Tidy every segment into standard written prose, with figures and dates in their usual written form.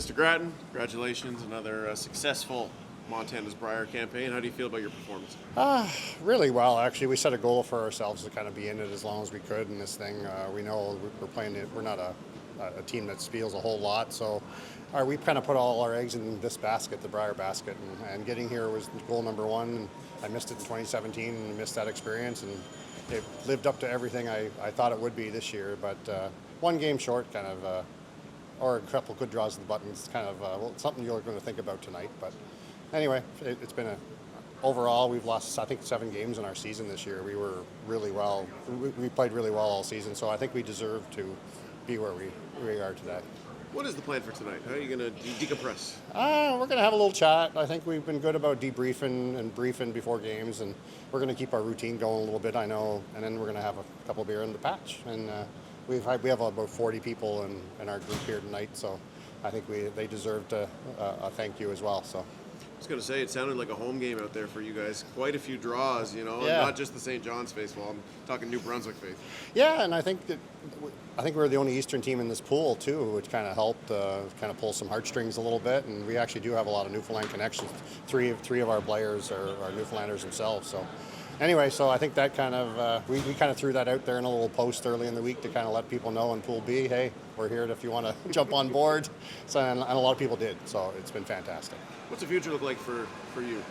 Mr. Grattan, congratulations, another successful Montana's Brier campaign. How do you feel about your performance? Really well, actually. We set a goal for ourselves to kind of be in it as long as we could in this thing. We know we're playing it. We're not a team that steals a whole lot, so we kind of put all our eggs in this basket, the Brier basket, and getting here was goal number one. And I missed it in 2017 and missed that experience, and it lived up to everything I thought it would be this year, but one game short, kind of, or a couple good draws of the buttons, kind of something you're going to think about tonight. But anyway, it's been overall, we've lost, I think, 7 games in our season this year. We were really well. We played really well all season, so I think we deserve to be where we are today. What is the plan for tonight? How are you going to decompress? We're going to have a little chat. I think we've been good about debriefing and briefing before games, and we're going to keep our routine going a little bit, I know, and then we're going to have a couple beer in the patch. And we have about 40 people in our group here tonight, so I think they deserved a thank you as well. So. I was going to say, it sounded like a home game out there for you guys. Quite a few draws, you know, Yeah. Not just the St. John's faithful. I'm talking New Brunswick faithful. Yeah, and I think we're the only Eastern team in this pool too, which kind of helped kind of pull some heartstrings a little bit. And we actually do have a lot of Newfoundland connections. Three of our players are Newfoundlanders themselves. So anyway, so I think that kind of we kind of threw that out there in a little post early in the week to kind of let people know in Pool B, hey, we're here if you want to jump on board. So and a lot of people did. So it's been fantastic. What's the future look like for you?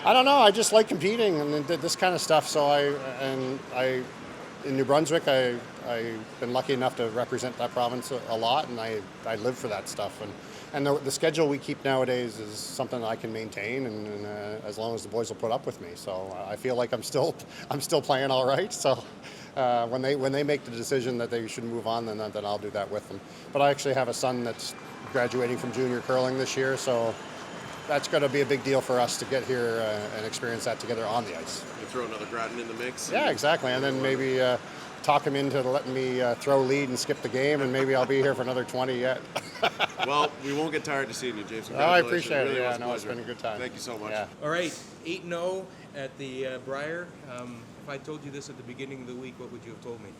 I don't know. I just like competing and did this kind of stuff. So I in New Brunswick, I've been lucky enough to represent that province a lot, and I live for that stuff. And the schedule we keep nowadays is something that I can maintain, and as long as the boys will put up with me. So I feel like I'm still playing all right. So when they make the decision that they should move on, then I'll do that with them. But I actually have a son that's graduating from junior curling this year, so that's going to be a big deal for us to get here and experience that together on the ice. You throw another Grattan in the mix? Yeah, exactly. And then maybe talk him into letting me throw lead and skip the game, and maybe I'll be here for another 20 yet. Well, we won't get tired of seeing you, James. I appreciate it. Really Yeah, no, it's been a good time. Thank you so much. Yeah. All right, 8-0 at the Brier. If I told you this at the beginning of the week, what would you have told me?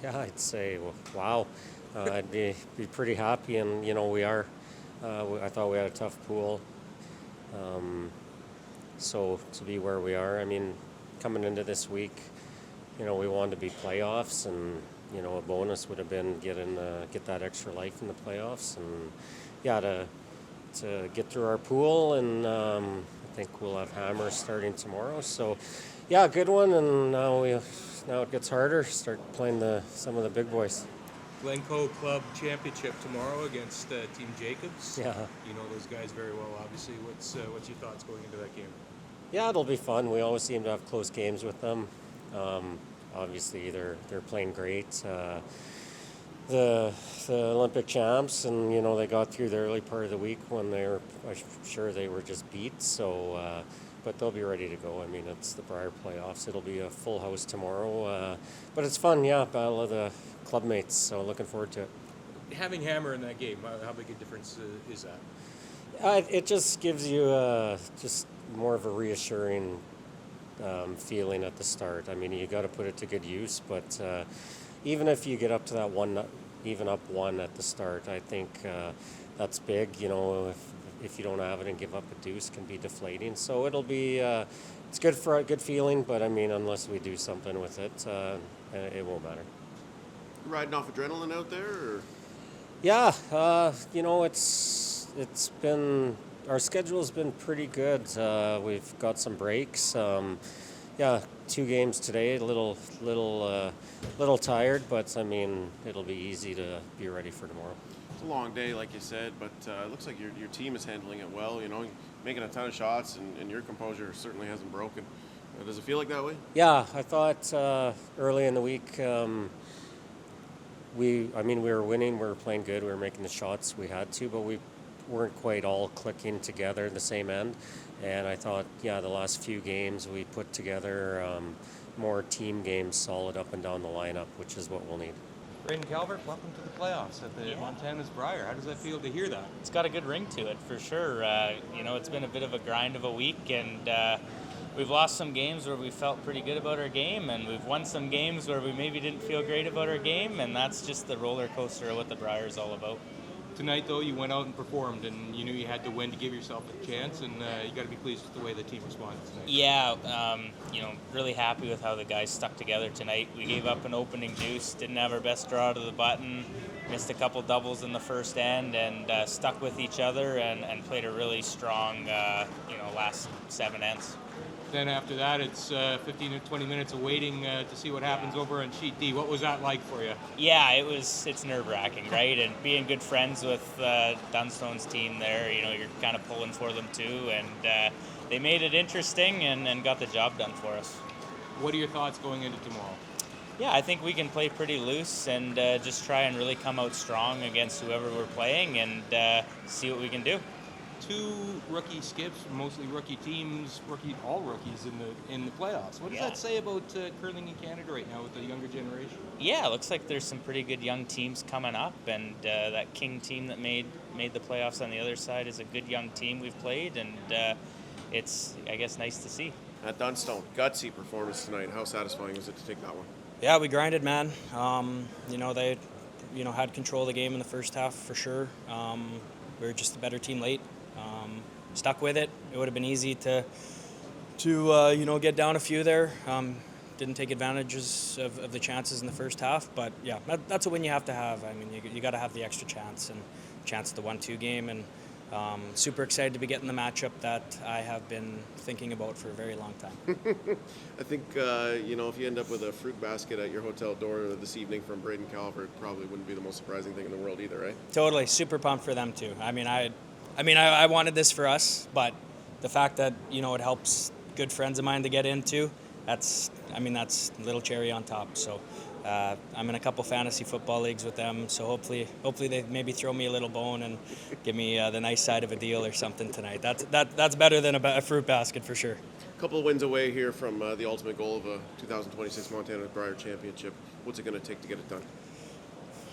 Yeah, I'd say, wow. I'd be pretty happy, and we are. I thought we had a tough pool. So to be where we are, I mean, coming into this week, we wanted to be playoffs, and a bonus would have been get that extra life in the playoffs, and yeah, to get through our pool, and I think we'll have Hammer starting tomorrow. So yeah, good one, and now it gets harder. Start playing some of the big boys. Glencoe Club Championship tomorrow against Team Jacobs. Yeah. You know those guys very well, obviously. What's your thoughts going into that game? Yeah, it'll be fun. We always seem to have close games with them. Obviously, they're playing great. The Olympic champs, and they got through the early part of the week when I'm sure they were just beat. So, but they'll be ready to go. I mean, it's the Brier playoffs. It'll be a full house tomorrow. But it's fun, yeah. Battle of the club mates. So looking forward to it. Having Hammer in that game, how big a difference is that? It just gives you just more of a reassuring feeling at the start. I mean, you got to put it to good use, but even if you get up to that even up one at the start, I think that's big. If you don't have it and give up a deuce, can be deflating. So it'll be it's good for a good feeling, but I mean, unless we do something with it, it won't matter. Riding off adrenaline out there, or? Yeah, it's been, our schedule's been pretty good. We've got some breaks. 2 games today, a little tired, but I mean, it'll be easy to be ready for tomorrow. It's a long day, like you said, but it looks like your team is handling it well, making a ton of shots, and your composure certainly hasn't broken. Does it feel like that way? Yeah, I thought early in the week, we were winning, we were playing good, we were making the shots we had to, but we weren't quite all clicking together at the same end. And I thought, the last few games we put together more team games, solid up and down the lineup, which is what we'll need. Braden, Calvert, welcome to the playoffs at the Montana's Brier. How does that feel to hear that? It's got a good ring to it, for sure. It's been a bit of a grind of a week, and we've lost some games where we felt pretty good about our game, and we've won some games where we maybe didn't feel great about our game, and that's just the roller coaster of what the Brier is all about. Tonight, though, you went out and performed, and you knew you had to win to give yourself a chance, and you got to be pleased with the way the team responded tonight. Yeah, really happy with how the guys stuck together tonight. We gave up an opening deuce, didn't have our best draw to the button, missed a couple doubles in the first end, and stuck with each other and played a really strong, last 7 ends. Then after that, it's 15 to 20 minutes of waiting to see what happens over on sheet D. What was that like for you? Yeah, it's nerve-wracking, right? And being good friends with Dunstone's team there, you're kind of pulling for them too, and they made it interesting and got the job done for us. What are your thoughts going into tomorrow? Yeah, I think we can play pretty loose and just try and really come out strong against whoever we're playing and see what we can do. 2 rookie skips, mostly rookie teams, all rookies in the playoffs. What does that say about curling in Canada right now with the younger generation? Yeah, it looks like there's some pretty good young teams coming up, and that King team that made the playoffs on the other side is a good young team we've played, and it's, I guess, nice to see. At Dunstone, gutsy performance tonight. How satisfying is it to take that one? Yeah, we grinded, man. They, had control of the game in the first half for sure. We were just a better team late. Stuck with it. It would have been easy to get down a few there. Didn't take advantages of the chances in the first half, but yeah, that's a win you have to have. I mean, you got to have the extra chance and chance at the 1-2 game, and super excited to be getting the matchup that I have been thinking about for a very long time. I think, if you end up with a fruit basket at your hotel door this evening from Braden, Calvert, probably wouldn't be the most surprising thing in the world either, right? Totally, super pumped for them too. I wanted this for us, but the fact that it helps good friends of mine to get into, that's a little cherry on top. So I'm in a couple fantasy football leagues with them, so hopefully they maybe throw me a little bone and give me the nice side of a deal or something tonight. That's better than a fruit basket for sure. A couple of wins away here from the ultimate goal of a 2026 Montana Brier Championship. What's it going to take to get it done?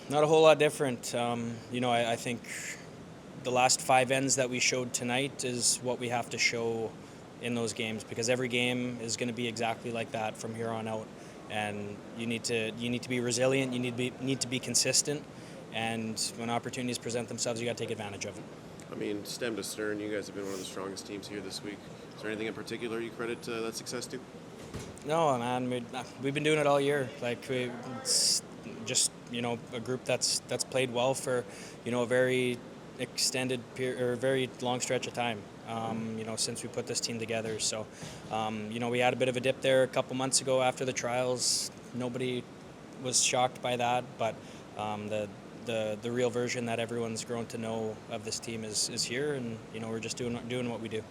Not a whole lot different. I think the last 5 ends that we showed tonight is what we have to show in those games, because every game is going to be exactly like that from here on out. And you need to be resilient. You need to be consistent. And when opportunities present themselves, you got to take advantage of it. I mean, stem to stern, you guys have been one of the strongest teams here this week. Is there anything in particular you credit that success to? No, man. We've been doing it all year. It's just a group that's played well for a very extended period or a very long stretch of time. Since we put this team together. So, we had a bit of a dip there a couple months ago after the trials. Nobody was shocked by that, but the real version that everyone's grown to know of this team is here, and we're just doing what we do.